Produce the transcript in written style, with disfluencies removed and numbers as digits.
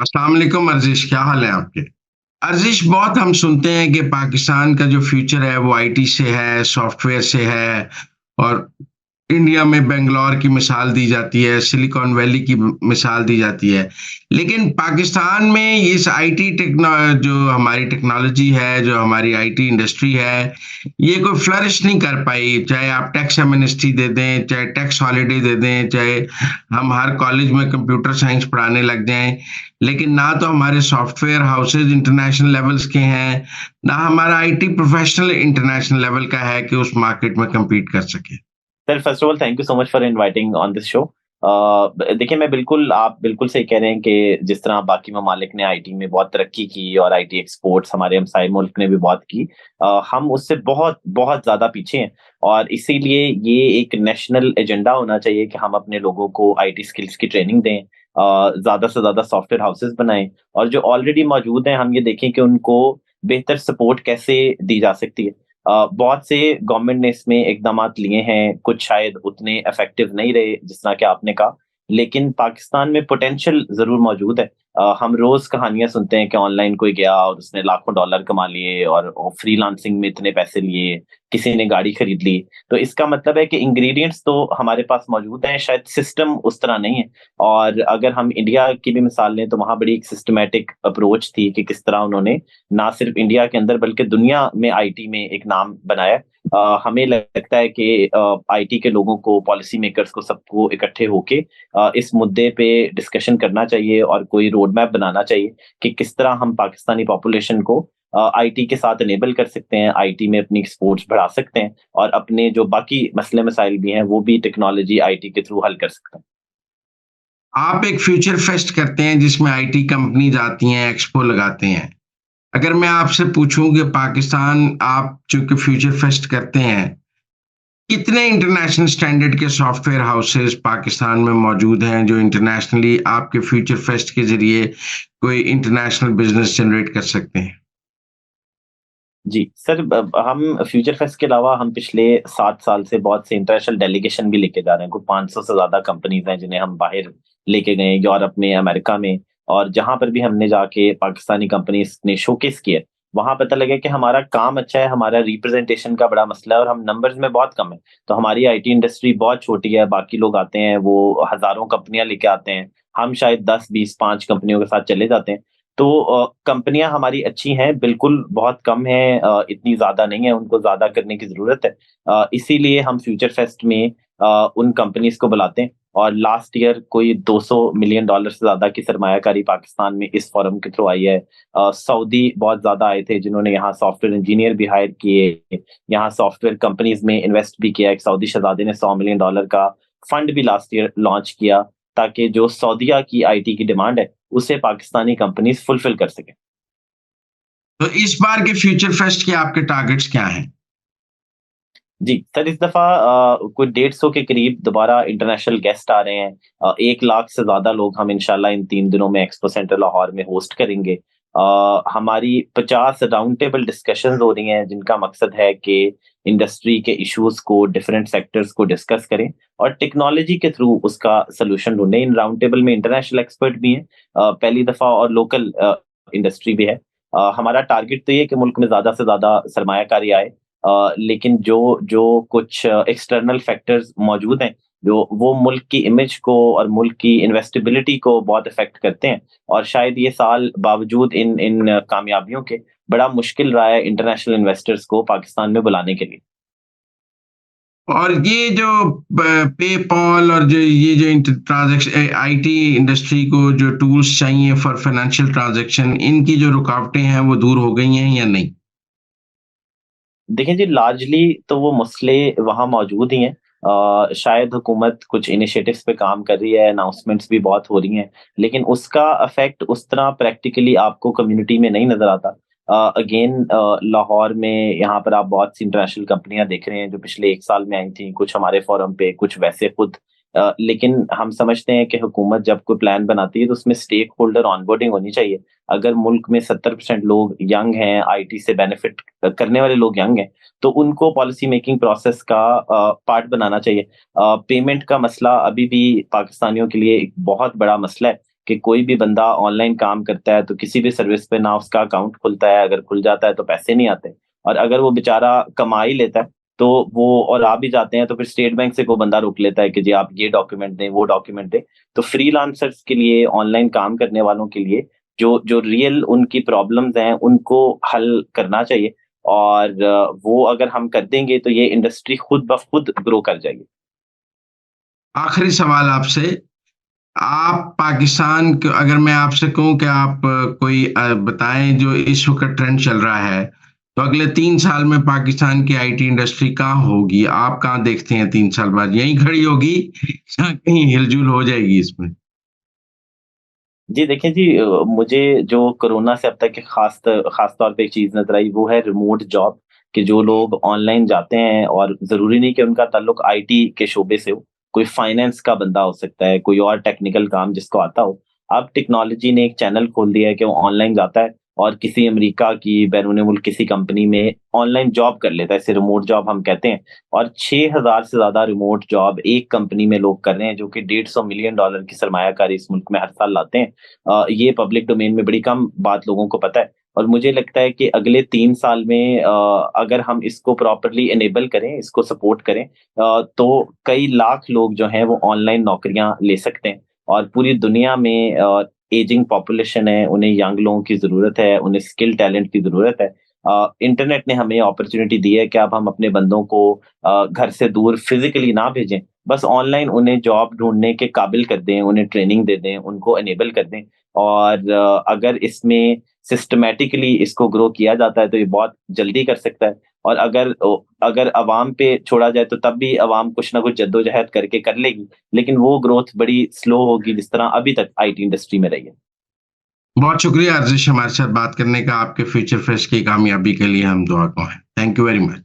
अस्सलाम वालेकुम अर्जिश, क्या हाल है आपके? अर्जिश, बहुत हम सुनते हैं कि पाकिस्तान का जो फ्यूचर है वो आईटी से है, सॉफ्टवेयर से है और इंडिया में बैंगलोर की मिसाल दी जाती है, सिलिकॉन वैली की मिसाल दी जाती है। लेकिन पाकिस्तान में इस आईटी टेक्नो जो हमारी टेक्नोलॉजी है, जो हमारी आईटी इंडस्ट्री है, ये कोई फ्लरिश नहीं कर पाई। चाहे आप टैक्स एमनेस्टी दे दें, चाहे टैक्स हॉलिडे दे दें, चाहे हम हर कॉलेज में कंप्यूटर साइंस पढ़ाने लग जाएं, लेकिन ना तो हमारे सॉफ्टवेयर हाउसेज इंटरनेशनल लेवल्स के हैं, ना हमारा आईटी प्रोफेशनल इंटरनेशनल लेवल का है कि उस मार्केट में compete कर सके। Sir first of all thank you so much for inviting on this show. देखिए आप बिल्कुल सही कह रहे हैं कि जिस तरह बाकी ममालिक ने आईटी में बहुत तरक्की की और आईटी एक्सपोर्ट्स हमारे हमसाए मुल्क ने भी बहुत की, हम उससे बहुत बहुत ज्यादा पीछे हैं। और इसीलिए ये एक नेशनल एजेंडा होना चाहिए कि हम अपने लोगों को आईटी स्किल्स की ट्रेनिंग दें, ज्यादा से ज्यादा सॉफ्टवेयर हाउसेस बनाएं, और जो ऑलरेडी मौजूद हैं हम ये देखें कि उनको बेहतर सपोर्ट कैसे दी जा सकती है। बहुत से गवर्नमेंट ने इसमें इकदामात लिए हैं, कुछ शायद उतने इफेक्टिव नहीं रहे जिस तरह के आपने कहा, लेकिन पाकिस्तान में पोटेंशियल ज़रूर मौजूद है। हम रोज़ कहानियाँ सुनते हैं कि ऑनलाइन कोई गया और उसने लाखों डॉलर कमा लिए और फ्रीलांसिंग में इतने पैसे लिए, किसी ने गाड़ी खरीद ली। तो इसका मतलब है कि इंग्रीडिएंट्स तो हमारे पास मौजूद हैं, शायद सिस्टम उस तरह नहीं है। और अगर हम इंडिया की भी मिसाल लें तो वहाँ बड़ी एक सिस्टमैटिक अप्रोच थी कि किस तरह उन्होंने ना सिर्फ इंडिया के अंदर बल्कि दुनिया में आईटी में एक नाम बनाया। हमें लगता है कि आईटी के लोगों को, पॉलिसी मेकर्स को, सबको इकट्ठे होके इस मुद्दे पे डिस्कशन करना चाहिए और कोई रोड मैप बनाना चाहिए कि किस तरह हम पाकिस्तानी पॉपुलेशन को आईटी के साथ इनेबल कर सकते हैं, आईटी में अपनी एक्सपोर्ट्स बढ़ा सकते हैं और अपने जो बाकी मसले मसाइल भी हैं वो भी टेक्नोलॉजी आईटी के थ्रू हल कर सकते हैं। आप एक फ्यूचर फेस्ट करते हैं जिसमें आईटी कंपनीज आती हैं, एक्सपो लगाते हैं। अगर मैं आपसे पूछूं कि पाकिस्तान, आप चूंकि फ्यूचर फेस्ट करते हैं, कितने इंटरनेशनल स्टैंडर्ड के सॉफ्टवेयर हाउसेस पाकिस्तान में मौजूद हैं जो इंटरनेशनली आपके फ्यूचर फेस्ट के जरिए कोई इंटरनेशनल बिजनेस जनरेट कर सकते हैं? जी, सर हम फ्यूचर फेस्ट के अलावा हम पिछले 7 साल से बहुत से इंटरनेशनल डेलीगेशन भी लेके जा रहे हैं। कुल 500 से ज़्यादा कंपनीज़ हैं जिन्हें हम बाहर लेके गए हैं, यूरोप में, अमेरिका में। और जहाँ पर भी हमने जाके पाकिस्तानी कंपनीज़ ने शोकेस किए, वहाँ पता लगा कि हमारा काम अच्छा है, हमारा रिप्रेजेंटेशन का बड़ा मसला है और हम नंबर्स में बहुत कम है। तो हमारी आईटी इंडस्ट्री बहुत छोटी है, बाकी लोग आते हैं, वो हज़ारों कंपनियाँ लेके आते हैं। हम शायद 10, 20, 5 कंपनियों के साथ चले जाते हैं। तो कंपनियाँ हमारी अच्छी हैं, बिल्कुल बहुत कम हैं, इतनी ज़्यादा नहीं है, उनको ज़्यादा करने की ज़रूरत है। इसीलिए हम फ्यूचर फेस्ट में उन कंपनीज़ को बुलाते हैं और लास्ट ईयर कोई $200 मिलियन से ज़्यादा की सरमायाकारी पाकिस्तान में इस फोरम के थ्रू आई है। सऊदी बहुत ज़्यादा आए थे जिन्होंने यहाँ सॉफ्टवेयर इंजीनियर भी हायर किए, यहाँ सॉफ्टवेयर कंपनीज़ में इन्वेस्ट भी किया। एक सऊदी शहज़ादे ने $100 मिलियन का फंड भी लास्ट ईयर लॉन्च किया, ताकि जो सऊदीया की आईटी की डिमांड है उसे पाकिस्तानी कंपनीज फुलफिल कर सकें। तो इस बार के फ्यूचर फेस्ट के आपके टारगेट्स क्या हैं? जी, सर इस दफ़ा कोई 150 के करीब दोबारा इंटरनेशनल गेस्ट आ रहे हैं। 1 लाख से ज़्यादा लोग हम इंशाल्लाह इन 3 दिनों में एक्सपो सेंटर लाहौर में होस्ट करेंगे। हमारी 50 राउंड टेबल डिस्कशंस हो रही हैं जिनका मकसद है कि इंडस्ट्री के इश्यूज़ को, डिफरेंट सेक्टर्स को डिस्कस करें और टेक्नोलॉजी के थ्रू उसका सॉल्यूशन ढूँढें। इन राउंड टेबल में इंटरनेशनल एक्सपर्ट भी हैं, पहली दफ़ा, और लोकल इंडस्ट्री भी है। हमारा टारगेट तो ये है कि मुल्क में ज़्यादा से ज़्यादा सरमायाकारी आए, लेकिन जो जो कुछ एक्सटर्नल फैक्टर्स मौजूद हैं, जो वो मुल्क की इमेज को और मुल्क की इन्वेस्टेबिलिटी को बहुत इफ़ेक्ट करते हैं। और शायद ये साल बावजूद इन इन कामयाबियों के बड़ा मुश्किल रहा है इंटरनेशनल इन्वेस्टर्स को पाकिस्तान में बुलाने के लिए। और ये जो पेपॉल और जो ये जो ट्रांजैक्शन आईटी इंडस्ट्री को जो टूल्स चाहिए फॉर फाइनेंशियल ट्रांजैक्शन, इनकी जो रुकावटें हैं वो दूर हो गई हैं या नहीं? देखिए जी, लार्जली तो वो मसले वहाँ मौजूद ही हैं। शायद हुकूमत कुछ इनिशिएटिव्स पे काम कर रही है, अनाउंसमेंट्स भी बहुत हो रही हैं, लेकिन उसका इफ़ेक्ट उस तरह प्रैक्टिकली आपको कम्युनिटी में नहीं नज़र आता। अगेन लाहौर में यहाँ पर आप बहुत सी इंटरनेशनल कंपनियाँ देख रहे हैं जो पिछले 1 साल में आई थी, कुछ हमारे फोरम पे, कुछ वैसे खुद। लेकिन हम समझते हैं कि हुकूमत जब कोई प्लान बनाती है तो उसमें स्टेक होल्डर ऑनबोर्डिंग होनी चाहिए। अगर मुल्क में 70% लोग यंग हैं, आईटी से बेनिफिट करने वाले लोग यंग हैं, तो उनको पॉलिसी मेकिंग प्रोसेस का पार्ट बनाना चाहिए। पेमेंट का मसला अभी भी पाकिस्तानियों के लिए एक बहुत बड़ा मसला है कि कोई भी बंदा ऑनलाइन काम करता है तो किसी भी सर्विस पे ना उसका अकाउंट खुलता है, अगर खुल जाता है तो पैसे नहीं आते, और अगर वो बेचारा कमा ही लेता है तो वो और आ भी जाते हैं तो फिर स्टेट बैंक से कोई बंदा रोक लेता है कि जी आप ये डॉक्यूमेंट दें, वो डॉक्यूमेंट दें। तो फ्रीलांसर्स के लिए, ऑनलाइन काम करने वालों के लिए जो जो रियल उनकी प्रॉब्लम्स हैं उनको हल करना चाहिए, और वो अगर हम कर देंगे तो ये इंडस्ट्री खुद ब खुद ग्रो कर जाएगी। आखिरी सवाल आपसे, आप पाकिस्तान क अगर मैं आपसे कहूँ कि आप कोई बताएँ जो इस वक़्त ट्रेंड चल रहा है, तो अगले 3 साल में पाकिस्तान की आईटी इंडस्ट्री कहाँ होगी? आप कहाँ देखते हैं 3 साल बाद? यहीं खड़ी होगी या कहीं हिलजुल हो जाएगी इसमें? जी, देखिए जी, मुझे जो कोरोना से अब तक के ख़ास तौर पे एक चीज़ नज़र आई वो है रिमोट जॉब, कि जो लोग ऑनलाइन जाते हैं और ज़रूरी नहीं कि उनका ताल्लुक आईटी के शोबे से हो, कोई फाइनेंस का बंदा हो सकता है, कोई और टेक्निकल काम जिसको आता हो। अब टेक्नोलॉजी ने एक चैनल खोल दिया है कि वो ऑनलाइन जाता है और किसी अमेरिका की, बैरून मुल्क किसी कंपनी में ऑनलाइन जॉब कर लेता है, इसे रिमोट जॉब हम कहते हैं। और 6,000 से ज़्यादा रिमोट जॉब एक कंपनी में लोग कर रहे हैं, जो कि $150 मिलियन की सरमायाकारी इस मुल्क में हर साल लाते हैं। ये पब्लिक डोमेन में बड़ी कम बात लोगों को पता है, और मुझे लगता है कि अगले 3 साल में अगर हम इसको प्रॉपर्ली इनेबल करें, इसको सपोर्ट करें, तो कई लाख लोग जो हैं वो ऑनलाइन नौकरियां ले सकते हैं। और पूरी दुनिया में एजिंग पॉपुलेशन है, उन्हें यंग लोगों की ज़रूरत है, उन्हें स्किल टैलेंट की ज़रूरत है। इंटरनेट ने हमें अपॉर्च्युनिटी दी है कि अब हम अपने बंदों को घर से दूर फिज़िकली ना भेजें, बस ऑनलाइन उन्हें जॉब ढूँढने के काबिल कर दें, उन्हें ट्रेनिंग दे दें, उनको इनेबल कर दें। और अगर इसमें सिस्टमैटिकली इसको ग्रो किया जाता है तो ये बहुत जल्दी कर सकता है। और अगर अवाम पे छोड़ा जाए तो तब भी अवाम कुछ ना कुछ जद्दोजहद करके कर लेगी, लेकिन वो ग्रोथ बड़ी स्लो होगी जिस तरह अभी तक आईटी इंडस्ट्री में रही है। बहुत शुक्रिया अर्जिश हमारे साथ बात करने का। आपके फ्यूचर फेस्ट की कामयाबी के लिए हम दुआ गो हैं। Thank you very much.